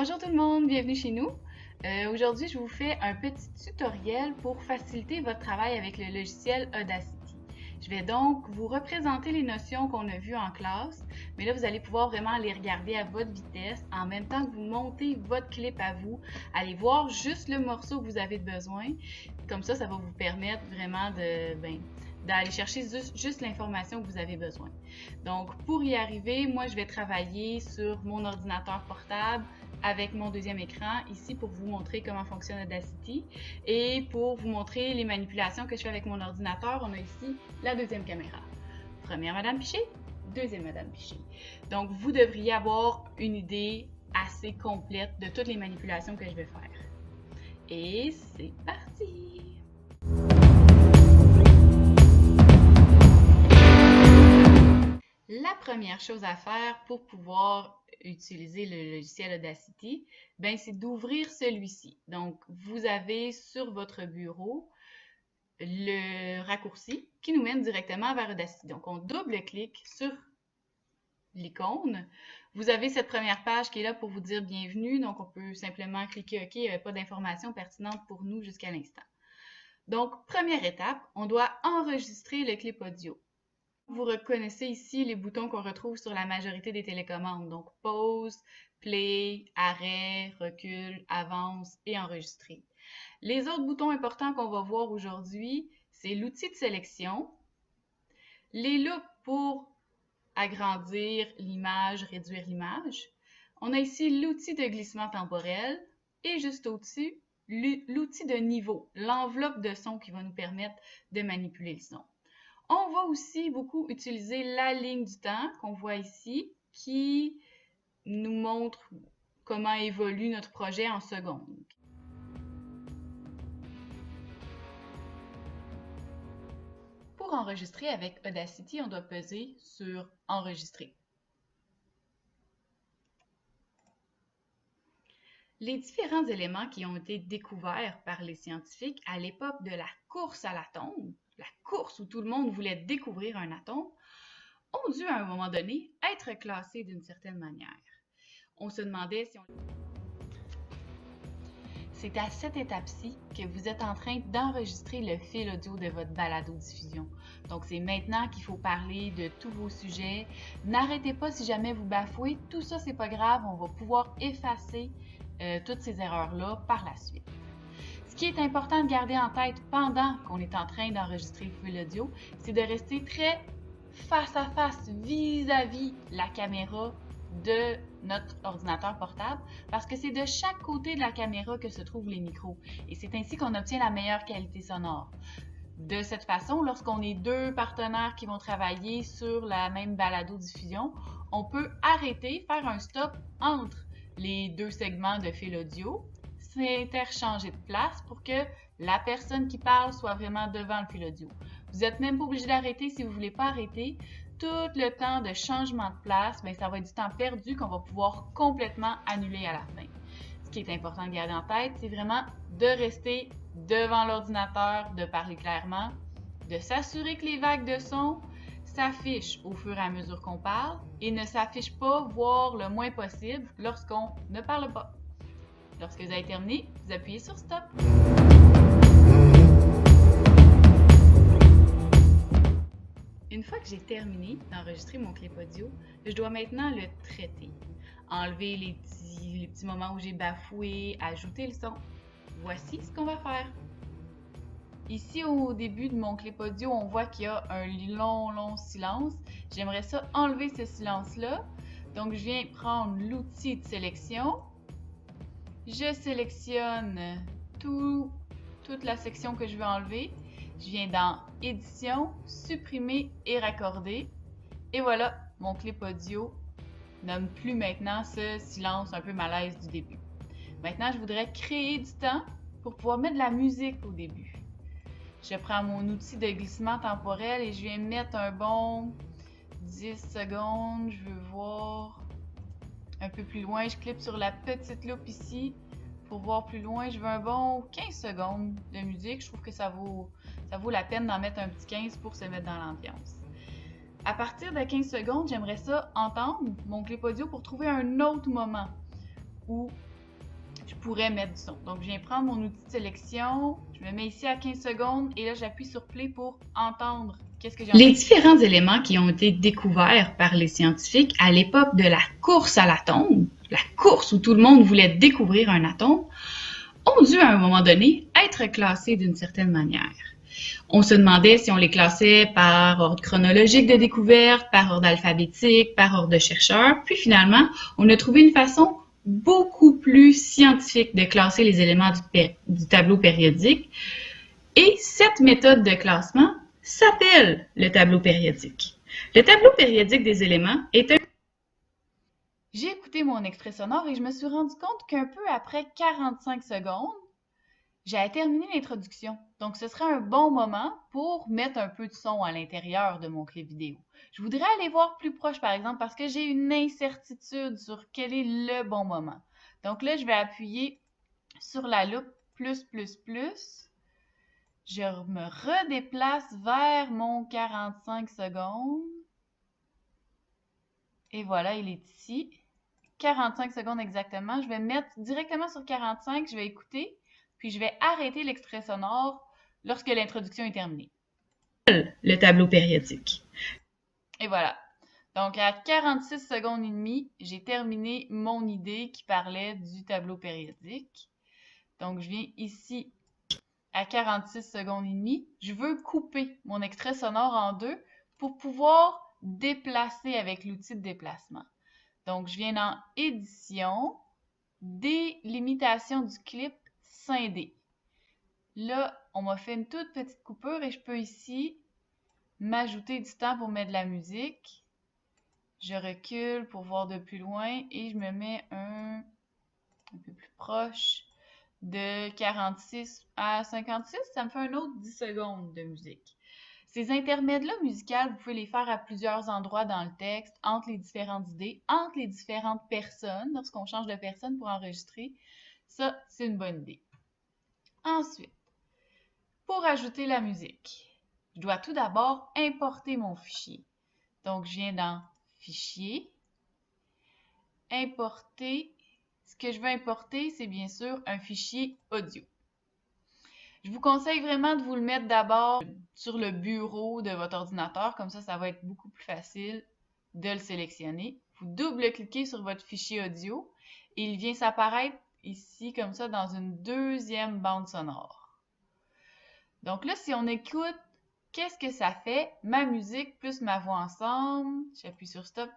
Bonjour tout le monde, bienvenue chez nous. Aujourd'hui, je vous fais un petit tutoriel pour faciliter votre travail avec le logiciel Audacity. Je vais donc vous représenter les notions qu'on a vues en classe, mais là, vous allez pouvoir vraiment les regarder à votre vitesse en même temps que vous montez votre clip à vous. Allez voir juste le morceau que vous avez besoin. Comme ça va vous permettre vraiment d'aller chercher juste l'information que vous avez besoin. Donc, pour y arriver, moi, je vais travailler sur mon ordinateur portable avec mon deuxième écran ici pour vous montrer comment fonctionne Audacity et pour vous montrer les manipulations que je fais avec mon ordinateur. On a ici la deuxième caméra. Première Madame Piché, deuxième Madame Piché. Donc, vous devriez avoir une idée assez complète de toutes les manipulations que je vais faire. Et c'est parti! La première chose à faire pour pouvoir utiliser le logiciel Audacity, c'est d'ouvrir celui-ci. Donc, vous avez sur votre bureau le raccourci qui nous mène directement vers Audacity. Donc, on double-clique sur l'icône. Vous avez cette première page qui est là pour vous dire bienvenue. Donc, on peut simplement cliquer OK. Il n'y avait pas d'informations pertinentes pour nous jusqu'à l'instant. Donc, première étape, on doit enregistrer le clip audio. Vous reconnaissez ici les boutons qu'on retrouve sur la majorité des télécommandes. Donc, pause, play, arrêt, recul, avance et enregistrer. Les autres boutons importants qu'on va voir aujourd'hui, c'est l'outil de sélection, les loupes pour agrandir l'image, réduire l'image. On a ici l'outil de glissement temporel et juste au-dessus, l'outil de niveau, l'enveloppe de son qui va nous permettre de manipuler le son. On va aussi beaucoup utiliser la ligne du temps qu'on voit ici qui nous montre comment évolue notre projet en secondes. Pour enregistrer avec Audacity, on doit peser sur « Enregistrer ». Les différents éléments qui ont été découverts par les scientifiques à l'époque de la course à l'atome, la course où tout le monde voulait découvrir un atome, ont dû à un moment donné être classés d'une certaine manière. On se demandait si on... C'est à cette étape-ci que vous êtes en train d'enregistrer le fil audio de votre balado-diffusion. Donc, c'est maintenant qu'il faut parler de tous vos sujets. N'arrêtez pas si jamais vous bafouez. Tout ça, c'est pas grave. On va pouvoir effacer toutes ces erreurs-là par la suite. Ce qui est important de garder en tête pendant qu'on est en train d'enregistrer le fil audio, c'est de rester très face à face vis-à-vis la caméra de notre ordinateur portable parce que c'est de chaque côté de la caméra que se trouvent les micros et c'est ainsi qu'on obtient la meilleure qualité sonore. De cette façon, lorsqu'on est deux partenaires qui vont travailler sur la même balado-diffusion, on peut arrêter, faire un stop entre les deux segments de fil audio, s'interchanger de place pour que la personne qui parle soit vraiment devant le fil audio. Vous n'êtes même pas obligé d'arrêter si vous ne voulez pas arrêter. Tout le temps de changement de place, ça va être du temps perdu qu'on va pouvoir complètement annuler à la fin. Ce qui est important de garder en tête, c'est vraiment de rester devant l'ordinateur, de parler clairement, de s'assurer que les vagues de son s'affichent au fur et à mesure qu'on parle et ne s'affichent pas, voire le moins possible, lorsqu'on ne parle pas. Lorsque vous avez terminé, vous appuyez sur Stop. Une fois que j'ai terminé d'enregistrer mon clip audio, je dois maintenant le traiter. Enlever les petits moments où j'ai bafoué, ajouter le son. Voici ce qu'on va faire. Ici, au début de mon clip audio, on voit qu'il y a un long silence. J'aimerais ça enlever ce silence-là. Donc, je viens prendre l'outil de sélection. Je sélectionne toute la section que je veux enlever. Je viens dans Édition, Supprimer et raccorder. Et voilà, mon clip audio nomme plus maintenant ce silence un peu malaise du début. Maintenant, je voudrais créer du temps pour pouvoir mettre de la musique au début. Je prends mon outil de glissement temporel et je viens mettre un bon 10 secondes. Je veux voir un peu plus loin. Je clique sur la petite loupe ici pour voir plus loin. Je veux un bon 15 secondes de musique. Je trouve que ça vaut la peine d'en mettre un petit 15 pour se mettre dans l'ambiance. À partir de 15 secondes, j'aimerais ça entendre mon clip audio pour trouver un autre moment où je pourrais mettre du son. Donc, je viens prendre mon outil de sélection, je me mets ici à 15 secondes et là, j'appuie sur play pour entendre qu'est-ce que j'ai entendu. Les différents éléments qui ont été découverts par les scientifiques à l'époque de la course à l'atome, la course où tout le monde voulait découvrir un atome, ont dû à un moment donné être classés d'une certaine manière. On se demandait si on les classait par ordre chronologique de découverte, par ordre alphabétique, par ordre de chercheurs, puis finalement, on a trouvé une façon beaucoup plus scientifique de classer les éléments du tableau périodique. Et cette méthode de classement s'appelle le tableau périodique. Le tableau périodique des éléments est un... J'ai écouté mon extrait sonore et je me suis rendu compte qu'un peu après 45 secondes, j'avais terminé l'introduction. Donc, ce serait un bon moment pour mettre un peu de son à l'intérieur de mon clip vidéo. Je voudrais aller voir plus proche, par exemple, parce que j'ai une incertitude sur quel est le bon moment. Donc là, je vais appuyer sur la loupe plus. Je me redéplace vers mon 45 secondes. Et voilà, il est ici. 45 secondes exactement. Je vais mettre directement sur 45, je vais écouter, puis je vais arrêter l'extrait sonore lorsque l'introduction est terminée. Le tableau périodique. Et voilà. Donc, à 46 secondes et demie, j'ai terminé mon idée qui parlait du tableau périodique. Donc, je viens ici à 46 secondes et demie. Je veux couper mon extrait sonore en deux pour pouvoir déplacer avec l'outil de déplacement. Donc, je viens dans Édition, délimitation du clip scindé. Là, on m'a fait une toute petite coupure et je peux ici m'ajouter du temps pour mettre de la musique. Je recule pour voir de plus loin et je me mets un peu plus proche de 46 à 56. Ça me fait un autre 10 secondes de musique. Ces intermèdes-là musicales, vous pouvez les faire à plusieurs endroits dans le texte, entre les différentes idées, entre les différentes personnes, lorsqu'on change de personne pour enregistrer. Ça, c'est une bonne idée. Ensuite, pour ajouter la musique, je dois tout d'abord importer mon fichier. Donc, je viens dans Fichier, Importer. Ce que je veux importer, c'est bien sûr un fichier audio. Je vous conseille vraiment de vous le mettre d'abord sur le bureau de votre ordinateur, comme ça va être beaucoup plus facile de le sélectionner. Vous double-cliquez sur votre fichier audio et il vient s'apparaître ici comme ça dans une deuxième bande sonore. Donc là, si on écoute, qu'est-ce que ça fait? Ma musique plus ma voix ensemble. J'appuie sur Stop.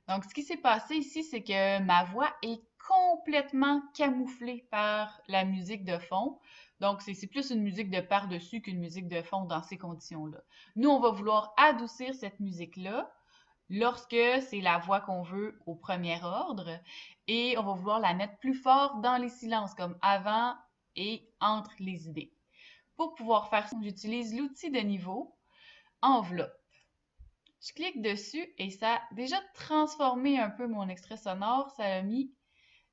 Donc, ce qui s'est passé ici, c'est que ma voix est complètement camouflée par la musique de fond. Donc, c'est plus une musique de par-dessus qu'une musique de fond dans ces conditions-là. Nous, on va vouloir adoucir cette musique-là lorsque c'est la voix qu'on veut au premier ordre et on va vouloir la mettre plus fort dans les silences, comme avant et entre les idées. Pour pouvoir faire ça, j'utilise l'outil de niveau, Enveloppe. Je clique dessus et ça a déjà transformé un peu mon extrait sonore. Ça a mis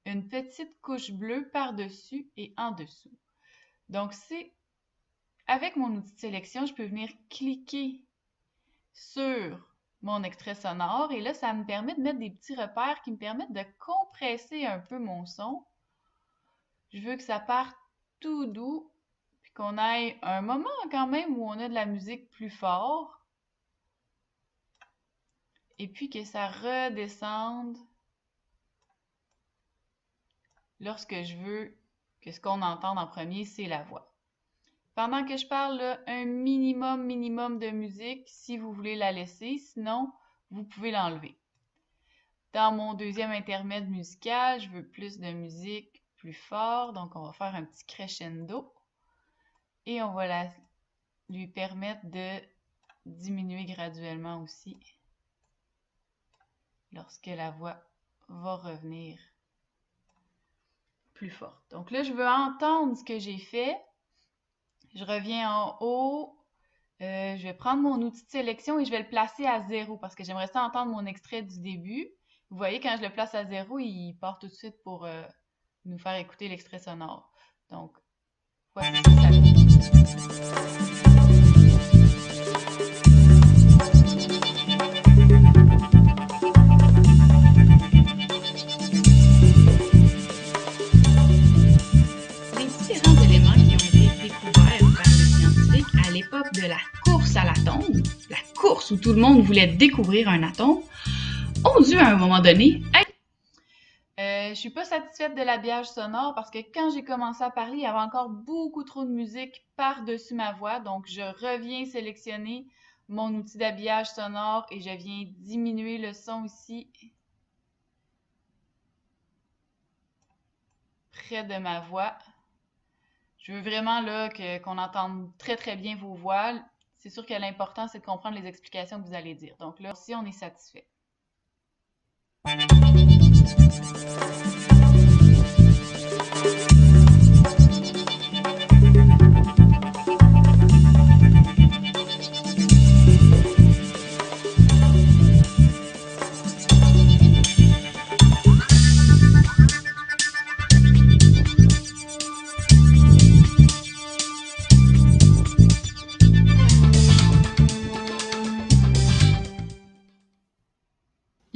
une petite couche bleue par-dessus et en dessous. Donc, avec mon outil de sélection, je peux venir cliquer sur mon extrait sonore et là, ça me permet de mettre des petits repères qui me permettent de compresser un peu mon son. Je veux que ça parte tout doux puis qu'on ait un moment quand même où on a de la musique plus fort. Et puis que ça redescende lorsque je veux que ce qu'on entende en premier, c'est la voix. Pendant que je parle, là, un minimum de musique si vous voulez la laisser, sinon vous pouvez l'enlever. Dans mon deuxième intermède musical, je veux plus de musique plus fort, donc on va faire un petit crescendo et on va lui permettre de diminuer graduellement aussi lorsque la voix va revenir plus forte. Donc là, je veux entendre ce que j'ai fait. Je reviens en haut. Je vais prendre mon outil de sélection et je vais le placer à 0 parce que j'aimerais ça entendre mon extrait du début. Vous voyez, quand je le place à 0, il part tout de suite pour nous faire écouter l'extrait sonore. Donc, voici ce que ça donne. Les différents éléments qui ont été découverts par les scientifiques à l'époque de la course à l'atome, la course où tout le monde voulait découvrir un atome, ont dû à un moment donné être... Je suis pas satisfaite de l'habillage sonore parce que quand j'ai commencé à parler, il y avait encore beaucoup trop de musique par-dessus ma voix. Donc, je reviens sélectionner mon outil d'habillage sonore et je viens diminuer le son ici près de ma voix. Je veux vraiment là qu'on entende très très bien vos voix. C'est sûr que l'important, c'est de comprendre les explications que vous allez dire. Donc là, aussi, on est satisfait.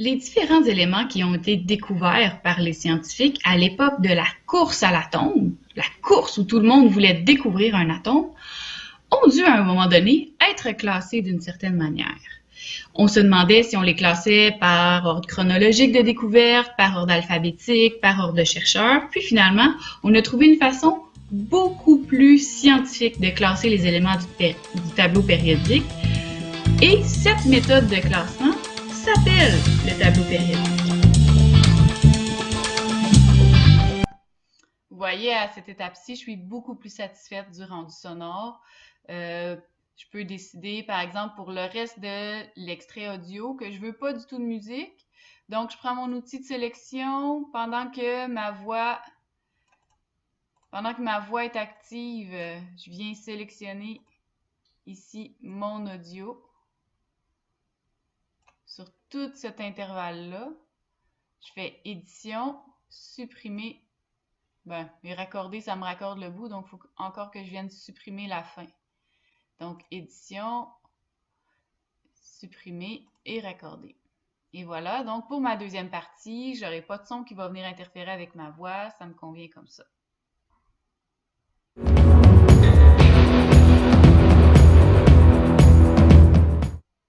Les différents éléments qui ont été découverts par les scientifiques à l'époque de la course à l'atome, la course où tout le monde voulait découvrir un atome, ont dû à un moment donné être classés d'une certaine manière. On se demandait si on les classait par ordre chronologique de découverte, par ordre alphabétique, par ordre de chercheurs, puis finalement, on a trouvé une façon beaucoup plus scientifique de classer les éléments du tableau périodique. Et cette méthode de classement s'appelle le tableau périodique. Vous voyez, à cette étape-ci, je suis beaucoup plus satisfaite du rendu sonore. Je peux décider, par exemple, pour le reste de l'extrait audio, que je veux pas du tout de musique. Donc, je prends mon outil de sélection pendant que ma voix est active. Je viens sélectionner ici mon audio. Sur tout cet intervalle-là, je fais édition, supprimer. Et raccorder, ça me raccorde le bout, donc il faut encore que je vienne supprimer la fin. Donc, édition, supprimer et raccorder. Et voilà, donc pour ma deuxième partie, je n'aurai pas de son qui va venir interférer avec ma voix, ça me convient comme ça.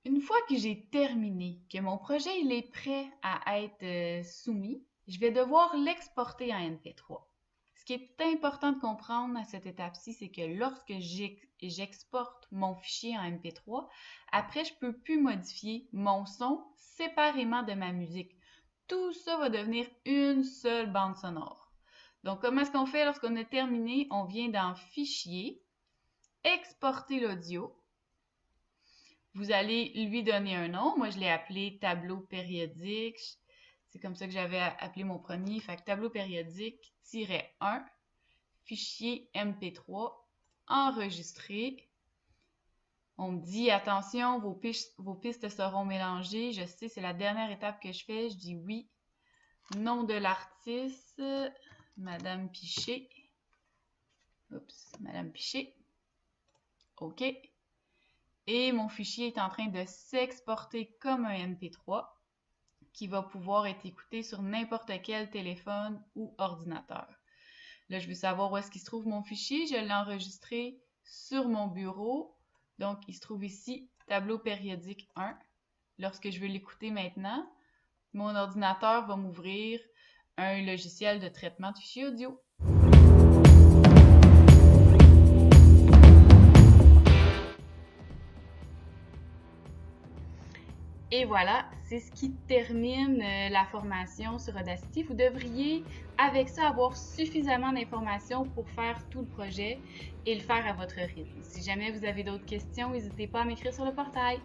Une fois que j'ai terminé, que mon projet il est prêt à être soumis, je vais devoir l'exporter en MP3. Ce qui est important de comprendre à cette étape-ci, c'est que lorsque j'exporte mon fichier en MP3, après, je ne peux plus modifier mon son séparément de ma musique. Tout ça va devenir une seule bande sonore. Donc, comment est-ce qu'on fait lorsqu'on a terminé? On vient dans Fichier, exporter l'audio. Vous allez lui donner un nom. Moi, je l'ai appelé tableau périodique. C'est comme ça que j'avais appelé mon premier. Fait que tableau périodique-1, fichier MP3, enregistré. On me dit, attention, vos pistes seront mélangées. Je sais, c'est la dernière étape que je fais. Je dis oui. Nom de l'artiste, Madame Piché. Oups, Madame Piché. OK. Et mon fichier est en train de s'exporter comme un MP3 qui va pouvoir être écouté sur n'importe quel téléphone ou ordinateur. Là, je veux savoir où est-ce qu'il se trouve mon fichier. Je l'ai enregistré sur mon bureau. Donc, il se trouve ici, tableau périodique 1. Lorsque je veux l'écouter maintenant, mon ordinateur va m'ouvrir un logiciel de traitement de fichiers audio. Et voilà, c'est ce qui termine la formation sur Audacity. Vous devriez, avec ça, avoir suffisamment d'informations pour faire tout le projet et le faire à votre rythme. Si jamais vous avez d'autres questions, n'hésitez pas à m'écrire sur le portail.